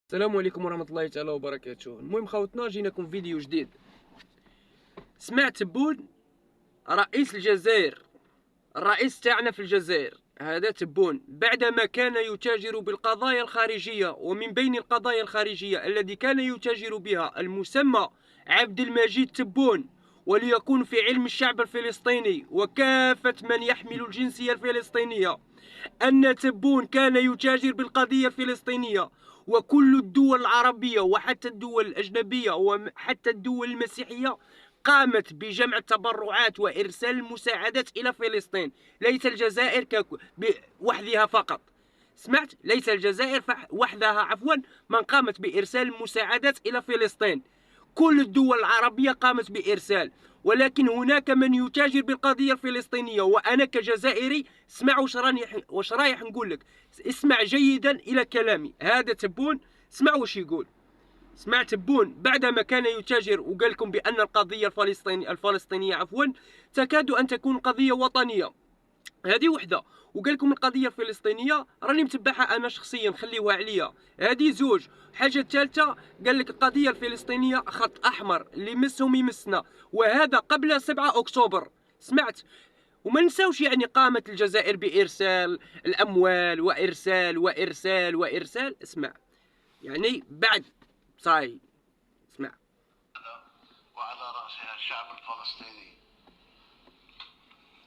السلام عليكم ورحمة الله تعالى وبركاته. المهم خوتنا جيناكم فيديو جديد. سمعت تبون رئيس الجزائر، الرئيس تاعنا في الجزائر هذا تبون بعدما كان يتاجر بالقضايا الخارجية، ومن بين القضايا الخارجية الذي كان يتاجر بها المسمى عبد المجيد تبون، وليكون في علم الشعب الفلسطيني وكافة من يحمل الجنسية الفلسطينية أن تبون كان يتاجر بالقضية الفلسطينية. وكل الدول العربية وحتى الدول الأجنبية وحتى الدول المسيحية قامت بجمع التبرعات وإرسال المساعدات إلى فلسطين، ليس الجزائر وحدها فقط. سمعت؟ ليس الجزائر وحدها من قامت بإرسال المساعدات إلى فلسطين، كل الدول العربية قامت بإرسال. ولكن هناك من يتاجر بالقضية الفلسطينية، وأنا كجزائري اسمع واش رايح نقول لك. اسمع جيدا إلى كلامي. هذا تبون اسمع واش يقول. سمع تبون بعدما كان يتاجر وقال لكم بأن القضية الفلسطينية تكاد أن تكون قضية وطنية. هذه وحده. وقال لكم القضيه الفلسطينيه راني متبعها انا شخصيا، خليوها عليا. هذه زوج. حاجه ثالثه قال لك القضيه الفلسطينيه خط احمر اللي يمسهم يمسنا، وهذا قبل 7 اكتوبر. سمعت؟ وما نساوش يعني قامت الجزائر بارسال الاموال وارسال وارسال وارسال. اسمع يعني بعد صاي. اسمع. وعلى راسها الشعب الفلسطيني.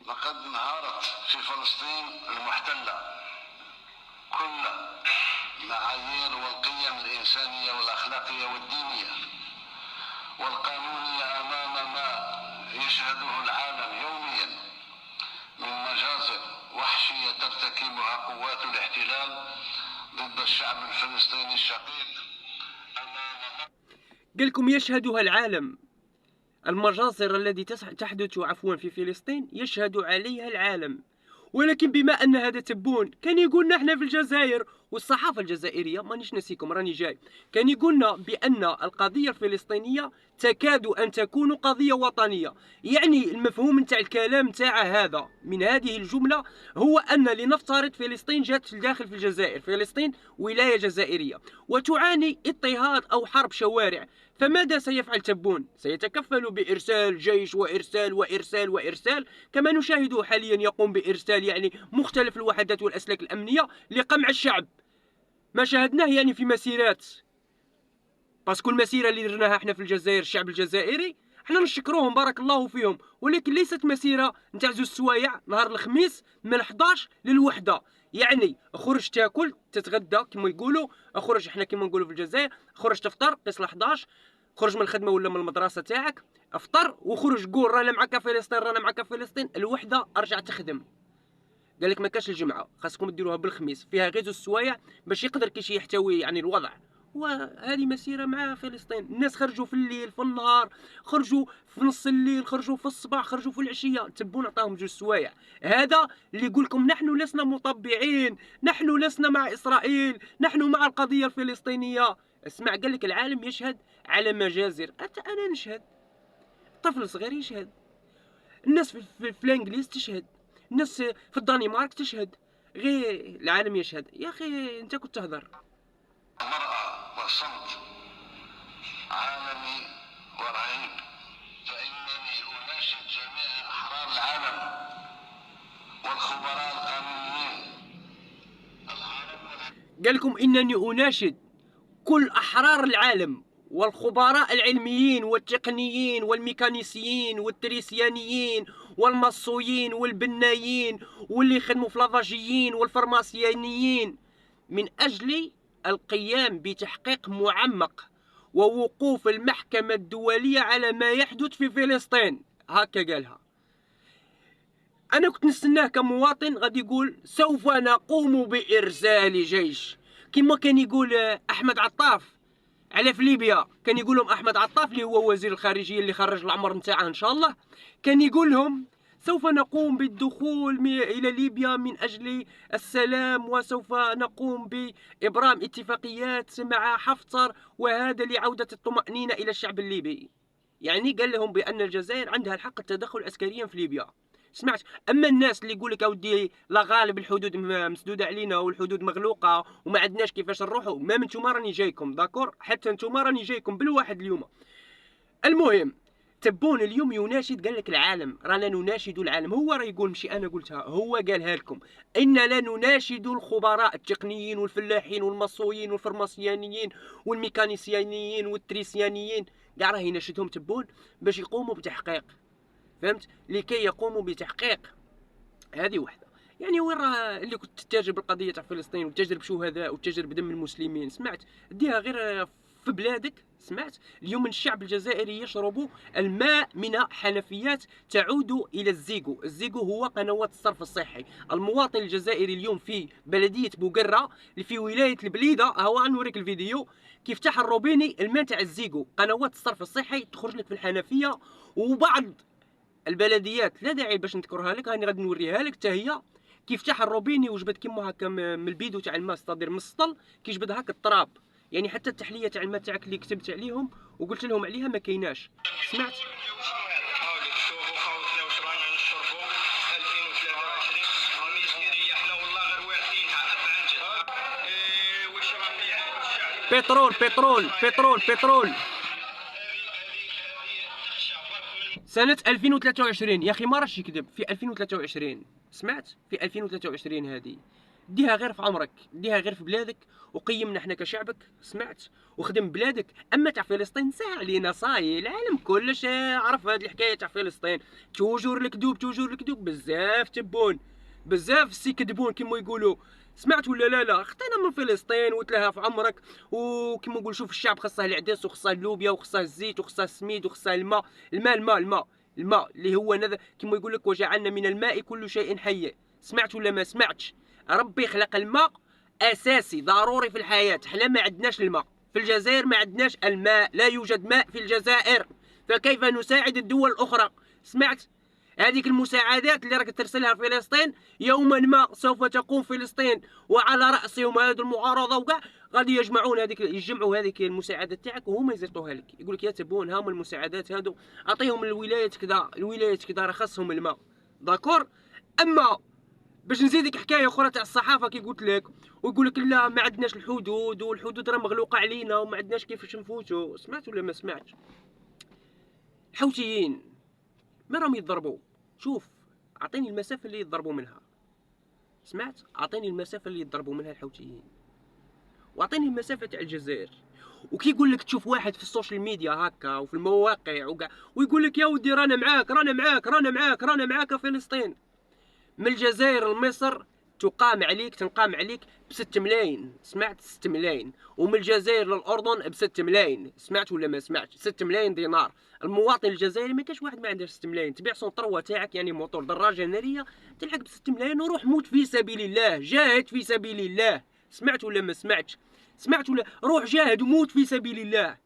لقد انهارت في فلسطين المحتلة كل المعايير والقيم الإنسانية والأخلاقية والدينية والقانونية أمام ما يشهده العالم يوميا من مجازر وحشية ترتكبها قوات الاحتلال ضد الشعب الفلسطيني الشقيق. قال لكم يشهدها العالم. المجازر التي تحدث في فلسطين يشهد عليها العالم. ولكن بما ان هذا تبون كان يقولنا احنا في الجزائر، والصحافه الجزائريه مانيش نسيكم راني جاي، كان يقولنا بان القضيه الفلسطينيه تكاد ان تكون قضيه وطنيه. يعني المفهوم نتاع الكلام نتاع هذا من هذه الجمله هو ان لنفترض فلسطين جات داخل في الجزائر، فلسطين ولايه جزائريه وتعاني اضطهاد او حرب شوارع، فماذا سيفعل تبون؟ سيتكفل بإرسال جيش وإرسال وإرسال وإرسال، كما نشاهده حاليا يقوم بإرسال يعني مختلف الوحدات والأسلاك الأمنية لقمع الشعب. ما شاهدناه يعني في مسيرات، باسكو المسيرة اللي درناها احنا في الجزائر الشعب الجزائري احنا نشكروهم بارك الله فيهم، ولكن ليست مسيرة نتاع 2 سوايع نهار الخميس من 11 للوحدة. يعني خرج تاكل تتغدى كما يقولوا، خرج احنا كما نقولوا في الجزائر، خرج تفطر قيس ل 11، خرج من الخدمه ولا من المدرسه تاعك افطر وخرج قول رانا معك فلسطين رانا معك فلسطين. الوحده ارجع تخدم. قال لك ما كاش الجمعه، خاصكم ديروها بالخميس فيها غير 2 سوايع باش يقدر كي يحتوي يعني الوضع. وهذه مسيره مع فلسطين. الناس خرجوا في الليل في النهار، خرجوا في نص الليل، خرجوا في الصباح، خرجوا في العشيه، تبون عطاهم 2 سوايع. هذا اللي يقول لكم نحن لسنا مطبعين، نحن لسنا مع اسرائيل، نحن مع القضيه الفلسطينيه. اسمع قال لك العالم يشهد على مجازر، انا نشهد، طفل صغير يشهد، الناس في الانجليز تشهد، الناس في الدنمارك تشهد، غير العالم يشهد. يا اخي انت كنت تهضر. المرأة والصمت عالمي ورهيب، فإنني أناشد جميع أحرار العالم والخبراء القانونيين قال لكم انني اناشد كل احرار العالم والخبراء العلميين والتقنيين والميكانيسيين والتريسيانيين والمصويين والبنايين واللي يخدموا في لافاجيين والفرماسيانيين من اجل القيام بتحقيق معمق ووقوف المحكمة الدولية على ما يحدث في فلسطين. هكا قالها. انا كنت نستناه كمواطن غادي يقول سوف نقوم بارسال جيش، كما كان يقول احمد عطاف على في ليبيا. كان يقول لهم احمد عطاف اللي هو وزير الخارجيه اللي خرج العمر نتاعه ان شاء الله، كان يقول لهم سوف نقوم بالدخول الى ليبيا من اجل السلام، وسوف نقوم بابرام اتفاقيات مع حفتر، وهذا لعوده الطمانينه الى الشعب الليبي. يعني قال لهم بان الجزائر عندها الحق التدخل عسكريا في ليبيا. سمعت. اما الناس اللي يقول لك اودي لا غالب الحدود مسدوده علينا والحدود مغلوقه وما عندناش كيفاش نروحوا، ما نتوما راني جايكم داكور، حتى نتوما راني جايكم بالواحد اليوم. المهم تبون اليوم يناشد، قال لك العالم رانا نناشد العالم، هو راه يقول ماشي انا قلتها، هو قالها لكم، اننا نناشد الخبراء التقنيين والفلاحين والمصويين والفرماسيانيين والميكانيسيانيين والتريسيانيين، كاع راه يناشدهم تبون باش يقوموا بتحقيق، فهمت، لكي يقوموا بتحقيق. هذه واحده. يعني وين راه اللي كنت تتاجر بالقضيه تاع فلسطين وتتاجر بشهداء وتتاجر بدم المسلمين، سمعت، ديها غير في بلادك. سمعت. اليوم الشعب الجزائري يشرب الماء من حنفيات تعود الى الزيغو. الزيغو هو قنوات الصرف الصحي. المواطن الجزائري اليوم في بلديه بوقره اللي في ولايه البليده، هو نوريك الفيديو كيف فتح الروبيني الماء تاع الزيغو، قنوات الصرف الصحي تخرج لك في الحنفيه. وبعض البلديات لا داعي باش نذكرها لك، راني غادي نوريها لك حتى هي كيف فتح الروبيني وجبد كيما هكا من البيدو تاع الماء، ستادير من السطل كيجبد هكا التراب. يعني حتى التحليه تاع الماء تاعك اللي كتبت عليهم وقلت لهم عليها ما كايناش. سمعت. بترول بترول بترول بترول. سنة 2023 يا اخي ما راش يكذب، في 2023 سمعت، في 2023 هذه ديها غير في عمرك، ديها غير في بلادك وقيمنا احنا كشعبك. سمعت. وخدم بلادك. اما تاع فلسطين ساعة علينا صاي، العالم كلش عرف هذه الحكايه تاع فلسطين، توجور الكذوب توجور الكذوب، بزاف تبون بزاف سي كذبون كيما يقولوا. سمعت ولا لا؟ لا خطينا من فلسطين وتلها في عمرك. وكيما نقول شوف الشعب خصه العدس وخصه اللوبيا وخصه الزيت وخصه السميد وخصه الماء. الماء اللي هو كيما يقول لك وجعلنا من الماء كل شيء حي. سمعت ولا ما سمعتش؟ ربي خلق الماء اساسي ضروري في الحياه، حنا ما عندناش الماء في الجزائر، ما عندناش الماء، لا يوجد ماء في الجزائر، فكيف نساعد الدول الاخرى؟ سمعت. هذيك المساعدات اللي راك ترسلها لفلسطين يوما ما سوف تقوم فلسطين وعلى راسهم هذه المعارضه وكاع غادي يجمعوا هذيك المساعدات تاعك وهما يزيطوها لك، يقول لك يا تبون هاهم المساعدات هادو، اعطيهم الولايات كذا، الولايات كذا راه خاصهم الماء داكور. اما باش نزيدك حكايه اخرى تاع الصحافه كي قلت لك، ويقول لك لا ما عندناش الحدود والحدود راه مغلوقه علينا وما عندناش كيفاش نفوتوا. سمعت ولا ما سمعتش؟ الحوثيين ما راهم يضربوا، شوف اعطيني المسافه اللي يضربوا منها. سمعت. اعطيني المسافه اللي يضربوا منها الحوثيين واعطيني المسافه تاع الجزائر. وكي يقول لك تشوف واحد في السوشيال ميديا هكا وفي المواقع وكاع ويقول لك يا ودي رانا معاك رانا معاك رانا معاك رانا معاك فلسطين، من الجزائر لمصر تنقام عليك ب6 ملايين. سمعت. 6 ملايين. ومن الجزائر للاردن ب6 ملايين. سمعت ولا ما سمعتش؟ 6 ملايين دينار. المواطن الجزائري ما كاش واحد ما عندهش 6 ملايين، تبيع سونطروا تاعك يعني موتور دراجه ناريه تلحق ب6 ملايين وروح موت في سبيل الله، جاهد في سبيل الله. سمعت ولا ما سمعتش؟ سمعت ولا؟ روح جاهد وموت في سبيل الله،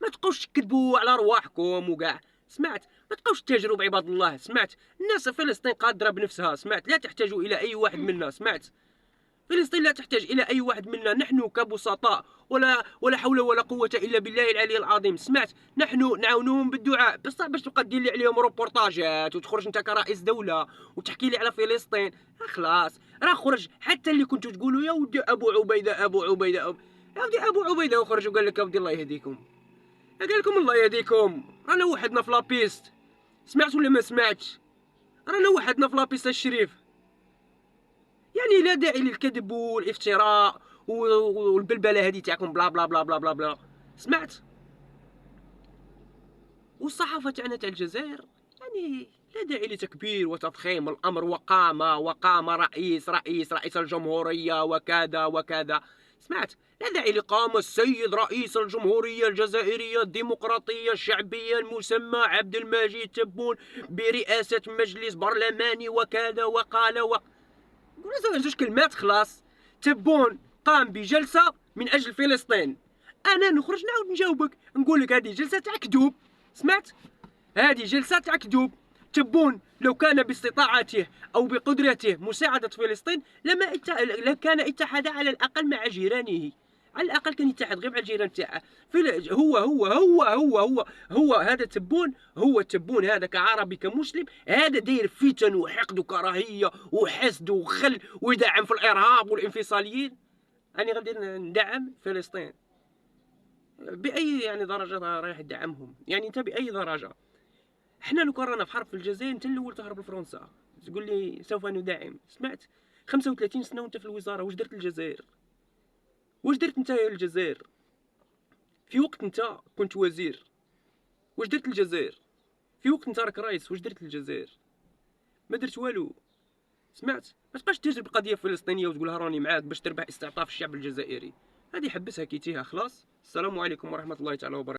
ما تبقوش تكذبوا على رواحكم وكاع. سمعت. ما تبقوش تجروا بعباد الله. سمعت. الناس فلسطين قادره بنفسها. سمعت. لا تحتاج الى اي واحد منا. سمعت. فلسطين لا تحتاج الى اي واحد منا، نحن كبسطاء ولا حول ولا قوه الا بالله العلي العظيم. سمعت. نحن نعاونهم بالدعاء، بصح باش تبقى دير لي عليهم روبورتاجات وتخرج انت كرئيس دوله وتحكي لي على فلسطين، خلاص راه خرج. حتى اللي كنتوا تقولوا يا ودي ابو عبيده ابو عبيده يا ودي ابو عبيده وخرج وقال لك يا ودي الله يهديكم، قال لكم الله يهديكم رانا وحدنا في لابيست. سمعت ولا ما سمعتش؟ رانا وحدنا في لابيست الشريف. يعني لا داعي للكذب والافتراء والبلبله هذه تاعكم بلا بلا بلا بلا بلا بلا. سمعت. والصحافه تاعنا تاع الجزائر يعني لا داعي لتكبير وتضخيم الامر. وقام رئيس الجمهوريه وكذا وكذا. سمعت. لا داعي لقام السيد رئيس الجمهوريه الجزائريه الديمقراطيه الشعبيه المسمى عبد المجيد تبون برئاسه مجلس برلماني وكذا وقال قولوا زوج كلمات خلاص. تبون قام بجلسه من اجل فلسطين. انا نخرج نعاود نجاوبك نقول لك هذه جلسه تاع كذوب. سمعت. هذه جلسه تاع كذوب. تبون لو كان باستطاعته او بقدرته مساعده فلسطين لما كان اتحد على الاقل مع جيرانه، على الاقل كان يتحد غير مع الجيران تاعه. هو هذا تبون، هو التبون هذا كعربي كمسلم، هذا داير فتن وحقد وكراهيه وحسد وخل ويدعم في الارهاب والانفصاليين. انا غادي ندعم فلسطين باي يعني درجه رايح تدعمهم، يعني انت باي درجه. حنا لو كان رانا في حرب في الجزائر انت الاول تهرب لفرنسا تقول لي سوف ندعم. سمعت 35 سنه وانت في الوزاره، واش درت الجزائر؟ واش درت انت يا الجزائر في وقت انت كنت وزير؟ واش درت الجزائر في وقت انت راك رئيس؟ واش درت الجزائر؟ ما درت والو. سمعت؟ ما تبقاش تجرب القضيه الفلسطينيه وتقولها راني معاك باش تربح استعطاف الشعب الجزائري. هذه حبسها كيتيها خلاص. السلام عليكم ورحمه الله تعالى وبركاته.